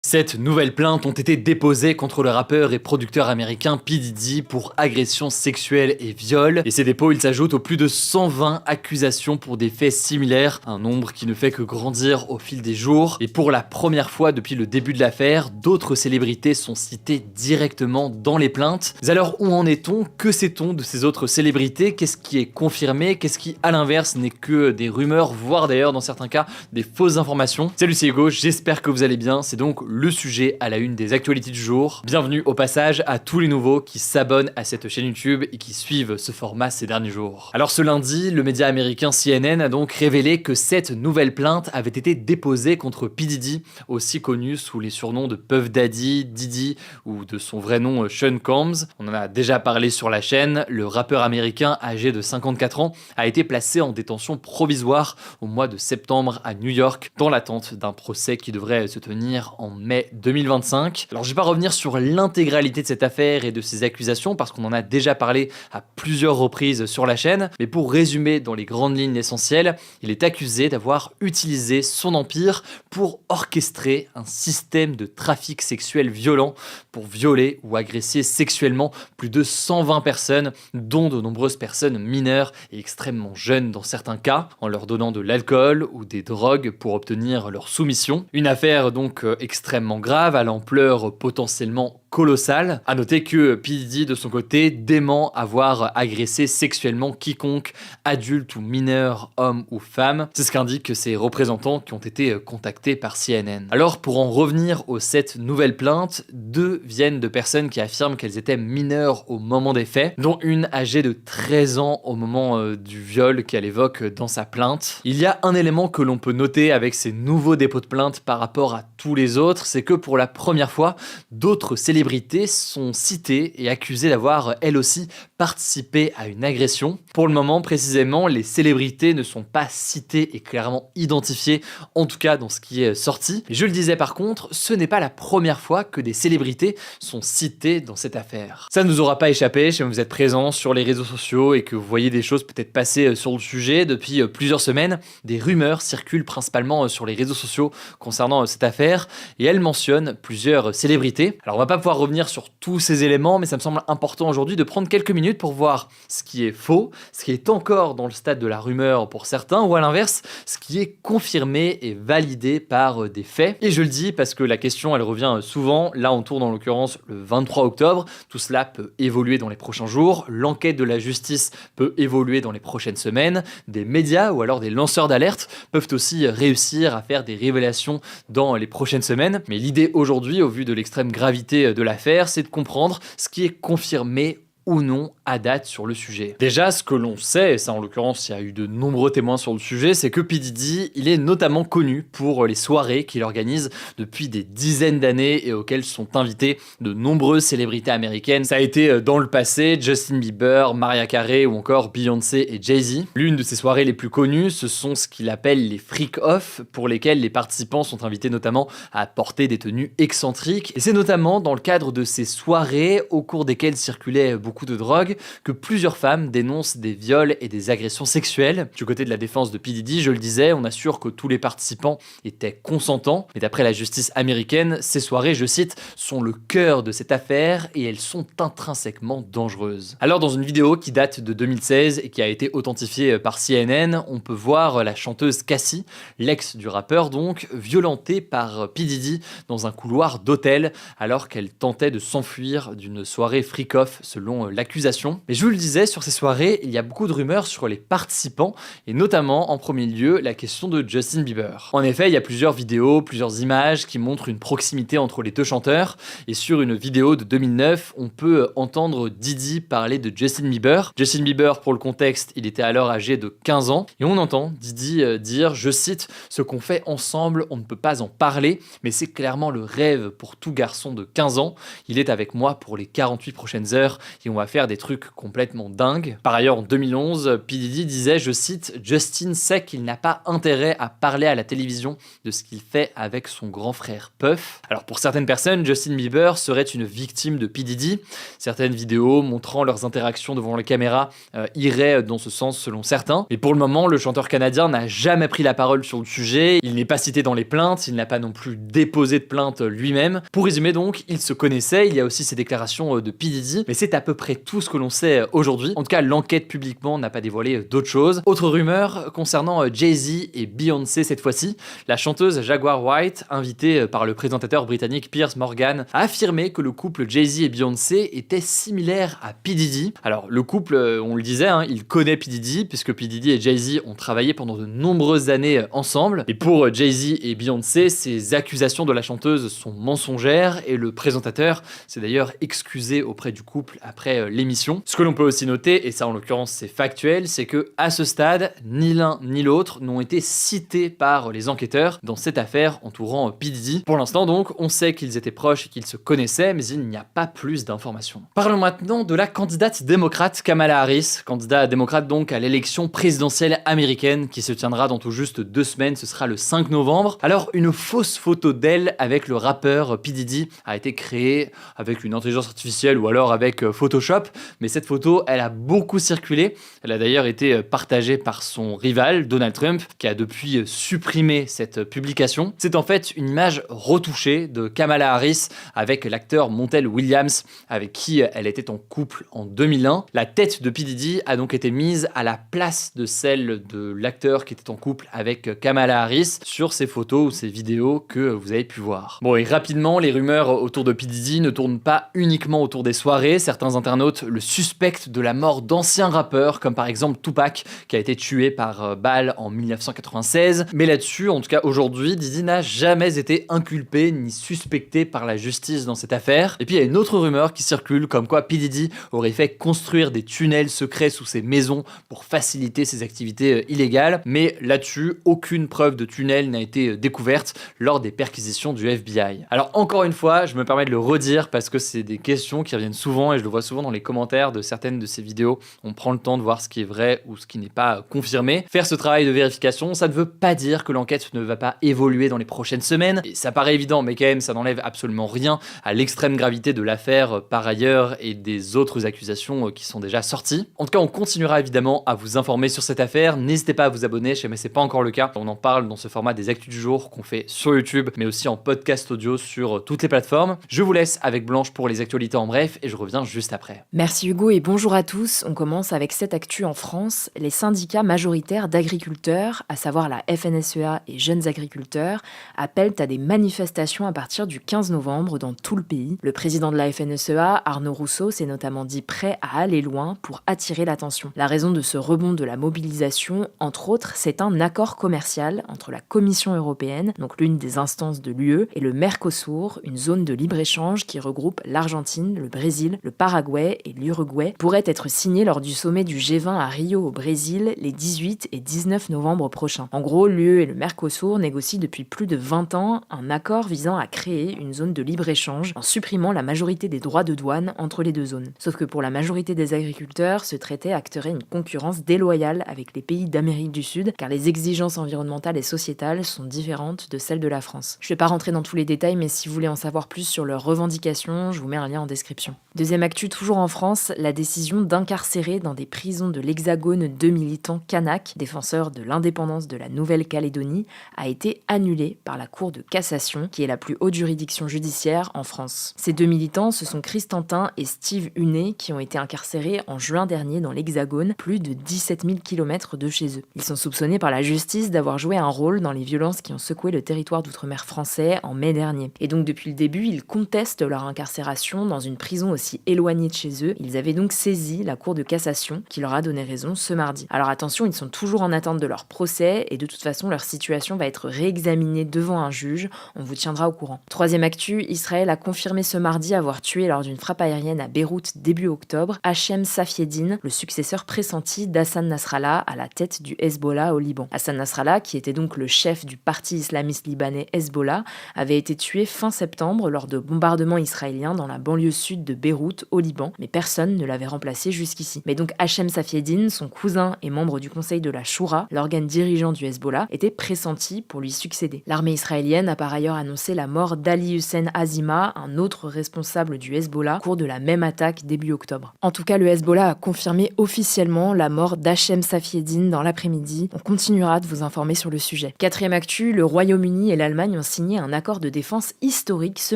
7 nouvelles plaintes ont été déposées contre le rappeur et producteur américain P. Diddy pour agression sexuelle et viol. Et ces dépôts, ils s'ajoutent aux plus de 120 accusations pour des faits similaires, un nombre qui ne fait que grandir au fil des jours. Et pour la première fois depuis le début de l'affaire, d'autres célébrités sont citées directement dans les plaintes. Mais alors où en est-on? Que sait-on de ces autres célébrités? Qu'est-ce qui est confirmé? Qu'est-ce qui, à l'inverse, n'est que des rumeurs, voire d'ailleurs dans certains cas des fausses informations? Salut, c'est Hugo, j'espère que vous allez bien. C'est donc le sujet à la une des actualités du jour. Bienvenue au passage à tous les nouveaux qui s'abonnent à cette chaîne YouTube et qui suivent ce format ces derniers jours. Alors ce lundi, le média américain CNN a donc révélé que 7 nouvelles plaintes avaient été déposées contre P. Diddy, aussi connu sous les surnoms de Puff Daddy, Diddy ou de son vrai nom Sean Combs. On en a déjà parlé sur la chaîne, le rappeur américain âgé de 54 ans a été placé en détention provisoire au mois de septembre à New York dans l'attente d'un procès qui devrait se tenir en mai 2025. Alors je vais pas revenir sur l'intégralité de cette affaire et de ces accusations parce qu'on en a déjà parlé à plusieurs reprises sur la chaîne, mais pour résumer dans les grandes lignes essentielles, il est accusé d'avoir utilisé son empire pour orchestrer un système de trafic sexuel violent pour violer ou agresser sexuellement plus de 120 personnes, dont de nombreuses personnes mineures et extrêmement jeunes dans certains cas, en leur donnant de l'alcool ou des drogues pour obtenir leur soumission. Une affaire donc extrêmement grave, à l'ampleur potentiellement colossale. À noter que P. Diddy de son côté dément avoir agressé sexuellement quiconque, adulte ou mineur, homme ou femme. C'est ce qu'indiquent ses représentants qui ont été contactés par CNN. Alors pour en revenir aux 7 nouvelles plaintes, 2 viennent de personnes qui affirment qu'elles étaient mineures au moment des faits, dont une âgée de 13 ans au moment du viol qu'elle évoque dans sa plainte. Il y a un élément que l'on peut noter avec ces nouveaux dépôts de plainte par rapport à tous les autres, c'est que pour la première fois, d'autres célébrités sont citées et accusées d'avoir elles aussi participé à une agression. Pour le moment précisément, les célébrités ne sont pas citées et clairement identifiées, en tout cas dans ce qui est sorti. Je le disais par contre, ce n'est pas la première fois que des célébrités sont citées dans cette affaire. Ça ne nous aura pas échappé si vous êtes présents sur les réseaux sociaux et que vous voyez des choses peut-être passer sur le sujet depuis plusieurs semaines. Des rumeurs circulent principalement sur les réseaux sociaux concernant cette affaire et elles mentionnent plusieurs célébrités. Alors on va pas pouvoir revenir sur tous ces éléments, mais ça me semble important aujourd'hui de prendre quelques minutes pour voir ce qui est faux, ce qui est encore dans le stade de la rumeur pour certains, ou à l'inverse, ce qui est confirmé et validé par des faits. Et je le dis parce que la question, elle revient souvent. Là, on tourne en l'occurrence le 23 octobre. Tout cela peut évoluer dans les prochains jours. L'enquête de la justice peut évoluer dans les prochaines semaines. Des médias ou alors des lanceurs d'alerte peuvent aussi réussir à faire des révélations dans les prochaines semaines. Mais l'idée aujourd'hui, au vu de l'extrême gravité de l'affaire, c'est de comprendre ce qui est confirmé ou non à date sur le sujet. Déjà, ce que l'on sait, et ça en l'occurrence il y a eu de nombreux témoins sur le sujet, c'est que P. Diddy, il est notamment connu pour les soirées qu'il organise depuis des dizaines d'années et auxquelles sont invitées de nombreuses célébrités américaines. Ça a été dans le passé Justin Bieber, Mariah Carey ou encore Beyoncé et Jay-Z. L'une de ces soirées les plus connues, ce sont ce qu'il appelle les freak-off, pour lesquels les participants sont invités notamment à porter des tenues excentriques. Et c'est notamment dans le cadre de ces soirées, au cours desquelles circulaient beaucoup de drogue, que plusieurs femmes dénoncent des viols et des agressions sexuelles. Du côté de la défense de P. Diddy, je le disais, on assure que tous les participants étaient consentants, mais d'après la justice américaine, ces soirées, je cite, sont le cœur de cette affaire et elles sont intrinsèquement dangereuses. Alors dans une vidéo qui date de 2016 et qui a été authentifiée par CNN, on peut voir la chanteuse Cassie, l'ex du rappeur donc, violentée par P. Diddy dans un couloir d'hôtel alors qu'elle tentait de s'enfuir d'une soirée freak-off selon l'accusation. Mais je vous le disais, sur ces soirées, il y a beaucoup de rumeurs sur les participants et notamment en premier lieu la question de Justin Bieber. En effet, il y a plusieurs vidéos, plusieurs images qui montrent une proximité entre les deux chanteurs et sur une vidéo de 2009, on peut entendre Diddy parler de Justin Bieber. Justin Bieber, pour le contexte, il était alors âgé de 15 ans et on entend Diddy dire, je cite, ce qu'on fait ensemble, on ne peut pas en parler, mais c'est clairement le rêve pour tout garçon de 15 ans. Il est avec moi pour les 48 prochaines heures et on va va faire des trucs complètement dingues. Par ailleurs, en 2011, P. Diddy disait, je cite, « Justin sait qu'il n'a pas intérêt à parler à la télévision de ce qu'il fait avec son grand frère Puff ». Alors pour certaines personnes, Justin Bieber serait une victime de P. Diddy. Certaines vidéos montrant leurs interactions devant la caméra iraient dans ce sens selon certains. Mais pour le moment, le chanteur canadien n'a jamais pris la parole sur le sujet. Il n'est pas cité dans les plaintes, il n'a pas non plus déposé de plainte lui-même. Pour résumer donc, il se connaissait, il y a aussi ces déclarations de P. Diddy, mais c'est à peu près tout ce que l'on sait aujourd'hui. En tout cas, l'enquête publiquement n'a pas dévoilé d'autres choses. Autre rumeur concernant Jay-Z et Beyoncé cette fois-ci. La chanteuse Jaguar White, invitée par le présentateur britannique Piers Morgan, a affirmé que le couple Jay-Z et Beyoncé était similaire à P. Diddy. Alors le couple, on le disait, il connaît P. Diddy, puisque P. Diddy et Jay-Z ont travaillé pendant de nombreuses années ensemble. Et pour Jay-Z et Beyoncé, ces accusations de la chanteuse sont mensongères, et le présentateur s'est d'ailleurs excusé auprès du couple après l'émission. Ce que l'on peut aussi noter, et ça en l'occurrence c'est factuel, c'est que à ce stade, ni l'un ni l'autre n'ont été cités par les enquêteurs dans cette affaire entourant P. Diddy. Pour l'instant donc, on sait qu'ils étaient proches et qu'ils se connaissaient, mais il n'y a pas plus d'informations. Parlons maintenant de la candidate démocrate Kamala Harris, candidat démocrate donc à l'élection présidentielle américaine qui se tiendra dans tout juste 2 semaines, ce sera le 5 novembre. Alors une fausse photo d'elle avec le rappeur P. Diddy a été créée avec une intelligence artificielle ou alors avec Photoshop, mais cette photo elle a beaucoup circulé, elle a d'ailleurs été partagée par son rival Donald Trump qui a depuis supprimé cette publication. C'est en fait une image retouchée de Kamala Harris avec l'acteur Montel Williams avec qui elle était en couple en 2001. La tête de P. Diddy a donc été mise à la place de celle de l'acteur qui était en couple avec Kamala Harris sur ces photos ou ces vidéos que vous avez pu voir. Bon, et rapidement, les rumeurs autour de P. Diddy ne tournent pas uniquement autour des soirées. Certains internautes le suspectent de la mort d'anciens rappeurs comme par exemple Tupac qui a été tué par balle en 1996. Mais là-dessus, en tout cas aujourd'hui, Diddy n'a jamais été inculpé ni suspecté par la justice dans cette affaire. Et puis il y a une autre rumeur qui circule comme quoi P. Diddy aurait fait construire des tunnels secrets sous ses maisons pour faciliter ses activités illégales. Mais là-dessus, aucune preuve de tunnel n'a été découverte lors des perquisitions du FBI. Alors encore une fois, je me permets de le redire parce que c'est des questions qui reviennent souvent et je le vois souvent dans les commentaires de certaines de ces vidéos. On prend le temps de voir ce qui est vrai ou ce qui n'est pas confirmé. Faire ce travail de vérification, ça ne veut pas dire que l'enquête ne va pas évoluer dans les prochaines semaines. Et ça paraît évident, mais quand même, ça n'enlève absolument rien à l'extrême gravité de l'affaire par ailleurs et des autres accusations qui sont déjà sorties. En tout cas, on continuera évidemment à vous informer sur cette affaire. N'hésitez pas à vous abonner, si jamais c'est pas encore le cas. On en parle dans ce format des actus du jour qu'on fait sur YouTube, mais aussi en podcast audio sur toutes les plateformes. Je vous laisse avec Blanche pour les actualités en bref et je reviens juste après. Merci Hugo et bonjour à tous. On commence avec cette actu en France. Les syndicats majoritaires d'agriculteurs, à savoir la FNSEA et Jeunes Agriculteurs, appellent à des manifestations à partir du 15 novembre dans tout le pays. Le président de la FNSEA, Arnaud Rousseau, s'est notamment dit prêt à aller loin pour attirer l'attention. La raison de ce rebond de la mobilisation, entre autres, c'est un accord commercial entre la Commission européenne, donc l'une des instances de l'UE, et le Mercosur, une zone de libre-échange qui regroupe l'Argentine, le Brésil, le Paraguay et l'Uruguay, pourrait être signé lors du sommet du G20 à Rio au Brésil les 18 et 19 novembre prochains. En gros, l'UE et le Mercosur négocient depuis plus de 20 ans un accord visant à créer une zone de libre-échange en supprimant la majorité des droits de douane entre les deux zones. Sauf que pour la majorité des agriculteurs, ce traité acterait une concurrence déloyale avec les pays d'Amérique du Sud, car les exigences environnementales et sociétales sont différentes de celles de la France. Je ne vais pas rentrer dans tous les détails, mais si vous voulez en savoir plus sur leurs revendications, je vous mets un lien en description. Deuxième actu, toujours en France, la décision d'incarcérer dans des prisons de l'Hexagone 2 militants kanaks, défenseurs de l'indépendance de la Nouvelle-Calédonie, a été annulée par la Cour de cassation, qui est la plus haute juridiction judiciaire en France. Ces 2 militants, ce sont Christentin et Steve Hunet, qui ont été incarcérés en juin dernier dans l'Hexagone, plus de 17 000 km de chez eux. Ils sont soupçonnés par la justice d'avoir joué un rôle dans les violences qui ont secoué le territoire d'outre-mer français en mai dernier. Et donc depuis le début, ils contestent leur incarcération dans une prison aussi éloignée de chez eux. Ils avaient donc saisi la Cour de cassation qui leur a donné raison ce mardi. Alors attention, ils sont toujours en attente de leur procès et de toute façon leur situation va être réexaminée devant un juge. On vous tiendra au courant. Troisième actu, Israël a confirmé ce mardi avoir tué lors d'une frappe aérienne à Beyrouth début octobre Hachem Safieddine, le successeur pressenti d'Hassan Nasrallah à la tête du Hezbollah au Liban. Hassan Nasrallah, qui était donc le chef du parti islamiste libanais Hezbollah, avait été tué fin septembre lors de bombardements israéliens dans la banlieue sud de Beyrouth au Liban. Liban, mais personne ne l'avait remplacé jusqu'ici. Mais donc Hachem Safieddine, son cousin et membre du conseil de la Shura, l'organe dirigeant du Hezbollah, était pressenti pour lui succéder. L'armée israélienne a par ailleurs annoncé la mort d'Ali Hussein Azima, un autre responsable du Hezbollah, au cours de la même attaque début octobre. En tout cas, le Hezbollah a confirmé officiellement la mort d'Hachem Safieddine dans l'après-midi. On continuera de vous informer sur le sujet. Quatrième actu, le Royaume-Uni et l'Allemagne ont signé un accord de défense historique ce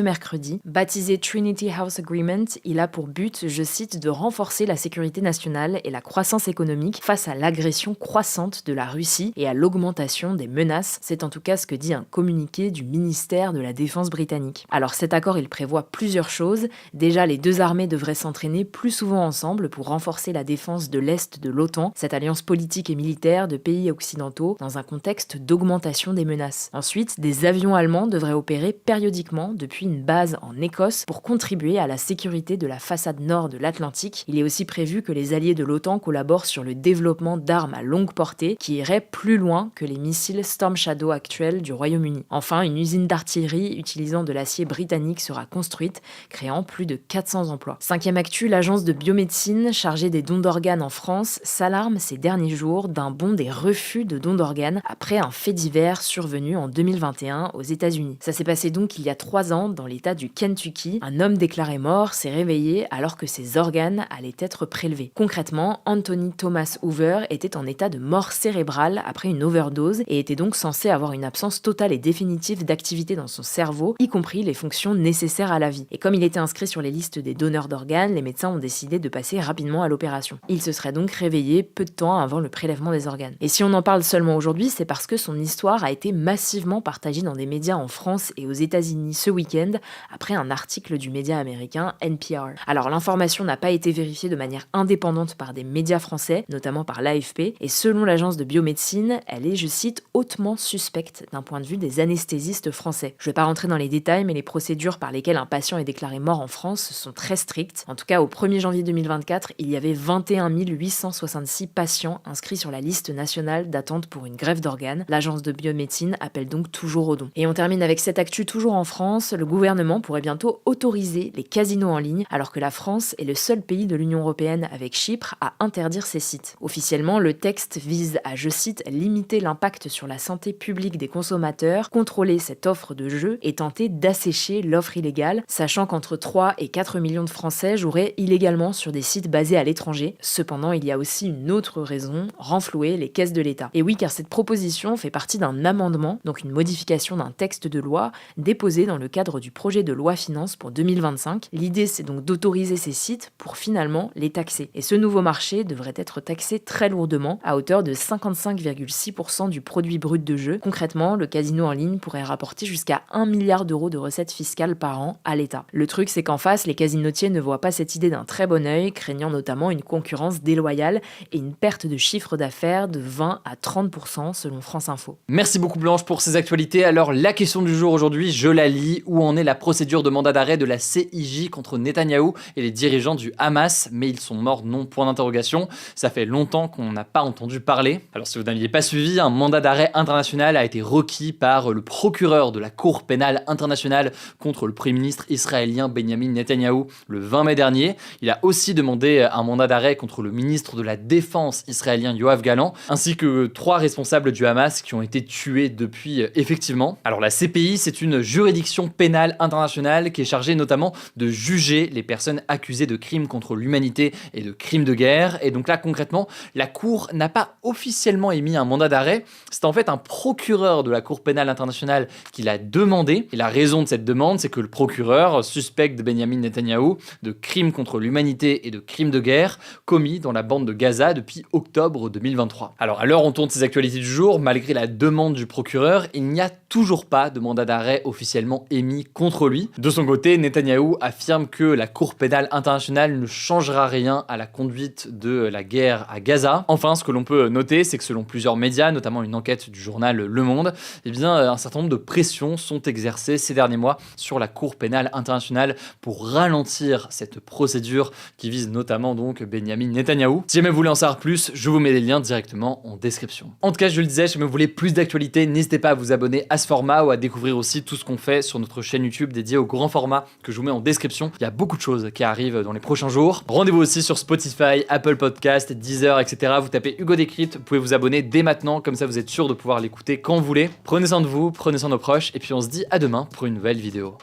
mercredi. Baptisé Trinity House Agreement, il a pour but, je cite, de renforcer la sécurité nationale et la croissance économique face à l'agression croissante de la Russie et à l'augmentation des menaces. C'est en tout cas ce que dit un communiqué du ministère de la Défense britannique. Alors cet accord, il prévoit plusieurs choses. Déjà, les deux armées devraient s'entraîner plus souvent ensemble pour renforcer la défense de l'Est de l'OTAN, cette alliance politique et militaire de pays occidentaux, dans un contexte d'augmentation des menaces. Ensuite, des avions allemands devraient opérer périodiquement depuis une base en Écosse pour contribuer à la sécurité de la façade nord de l'Atlantique. Il est aussi prévu que les alliés de l'OTAN collaborent sur le développement d'armes à longue portée qui iraient plus loin que les missiles Storm Shadow actuels du Royaume-Uni. Enfin, une usine d'artillerie utilisant de l'acier britannique sera construite, créant plus de 400 emplois. Cinquième actu, l'agence de biomédecine chargée des dons d'organes en France s'alarme ces derniers jours d'un bond des refus de dons d'organes après un fait divers survenu en 2021 aux États-Unis. Ça s'est passé donc il y a 3 ans dans l'état du Kentucky. Un homme déclaré mort s'est réveillé alors que ses organes allaient être prélevés. Concrètement, Anthony Thomas Hoover était en état de mort cérébrale après une overdose et était donc censé avoir une absence totale et définitive d'activité dans son cerveau, y compris les fonctions nécessaires à la vie. Et comme il était inscrit sur les listes des donneurs d'organes, les médecins ont décidé de passer rapidement à l'opération. Il se serait donc réveillé peu de temps avant le prélèvement des organes. Et si on en parle seulement aujourd'hui, c'est parce que son histoire a été massivement partagée dans des médias en France et aux États-Unis ce week-end, après un article du média américain NPR. Alors l'information n'a pas été vérifiée de manière indépendante par des médias français, notamment par l'AFP, et selon l'agence de biomédecine, elle est, je cite, hautement suspecte d'un point de vue des anesthésistes français. Je ne vais pas rentrer dans les détails, mais les procédures par lesquelles un patient est déclaré mort en France sont très strictes. En tout cas, au 1er janvier 2024, il y avait 21 866 patients inscrits sur la liste nationale d'attente pour une greffe d'organes. L'agence de biomédecine appelle donc toujours au don. Et on termine avec cette actu toujours en France. Le gouvernement pourrait bientôt autoriser les casinos en ligne, alors que la France est le seul pays de l'Union européenne avec Chypre à interdire ces sites. Officiellement, le texte vise à, je cite, limiter l'impact sur la santé publique des consommateurs, contrôler cette offre de jeu et tenter d'assécher l'offre illégale, sachant qu'entre 3 et 4 millions de Français joueraient illégalement sur des sites basés à l'étranger. Cependant, il y a aussi une autre raison, renflouer les caisses de l'État. Et oui, car cette proposition fait partie d'un amendement, donc une modification d'un texte de loi, déposé dans le cadre du projet de loi finance pour 2025. L'idée, c'est donc d'autoriser ces sites pour finalement les taxer. Et ce nouveau marché devrait être taxé très lourdement, à hauteur de 55,6% du produit brut de jeu. Concrètement, le casino en ligne pourrait rapporter jusqu'à 1 milliard d'euros de recettes fiscales par an à l'État. Le truc, c'est qu'en face, les casinotiers ne voient pas cette idée d'un très bon œil, craignant notamment une concurrence déloyale et une perte de chiffre d'affaires de 20 à 30% selon France Info. Merci beaucoup Blanche pour ces actualités. Alors la question du jour aujourd'hui, je la lis. Où en est la procédure de mandat d'arrêt de la CIJ contre Netanyahou et les dirigeants du Hamas? Mais ils sont morts, non, point d'interrogation. Ça fait longtemps qu'on n'a pas entendu parler. Alors si vous n'aviez pas suivi, un mandat d'arrêt international a été requis par le procureur de la Cour pénale internationale contre le Premier ministre israélien Benjamin Netanyahou le 20 mai dernier. Il a aussi demandé un mandat d'arrêt contre le ministre de la Défense israélien Yoav Gallant, ainsi que 3 responsables du Hamas qui ont été tués depuis, effectivement. Alors la CPI, c'est une juridiction pénale internationale qui est chargée notamment de juger les personnes accusées de crimes contre l'humanité et de crimes de guerre. Et donc là, concrètement, la Cour n'a pas officiellement émis un mandat d'arrêt. C'est en fait un procureur de la Cour pénale internationale qui l'a demandé. Et la raison de cette demande, c'est que le procureur suspecte Benjamin Netanyahou de crimes contre l'humanité et de crimes de guerre commis dans la bande de Gaza depuis octobre 2023. Alors à l'heure où on tourne ces actualités du jour, malgré la demande du procureur, il n'y a toujours pas de mandat d'arrêt officiellement émis contre lui. De son côté, Netanyahou affirme que la Cour pénale internationale ne changera rien à la conduite de la guerre à Gaza. Enfin, ce que l'on peut noter, c'est que selon plusieurs médias, notamment une enquête du journal Le Monde, eh bien, un certain nombre de pressions sont exercées ces derniers mois sur la Cour pénale internationale pour ralentir cette procédure qui vise notamment donc Benjamin Netanyahou. Si jamais vous voulez en savoir plus, je vous mets les liens directement en description. En tout cas, je le disais, si jamais vous voulez plus d'actualités, n'hésitez pas à vous abonner à ce format ou à découvrir aussi tout ce qu'on fait sur notre chaîne YouTube dédiée au grand format que je vous mets en description. Il y a beaucoup de choses qui arrivent arrive dans les prochains jours. Rendez-vous aussi sur Spotify, Apple Podcast, Deezer, etc. Vous tapez Hugo Décrypte, vous pouvez vous abonner dès maintenant, comme ça vous êtes sûr de pouvoir l'écouter quand vous voulez. Prenez soin de vous, prenez soin de nos proches, et puis on se dit à demain pour une nouvelle vidéo.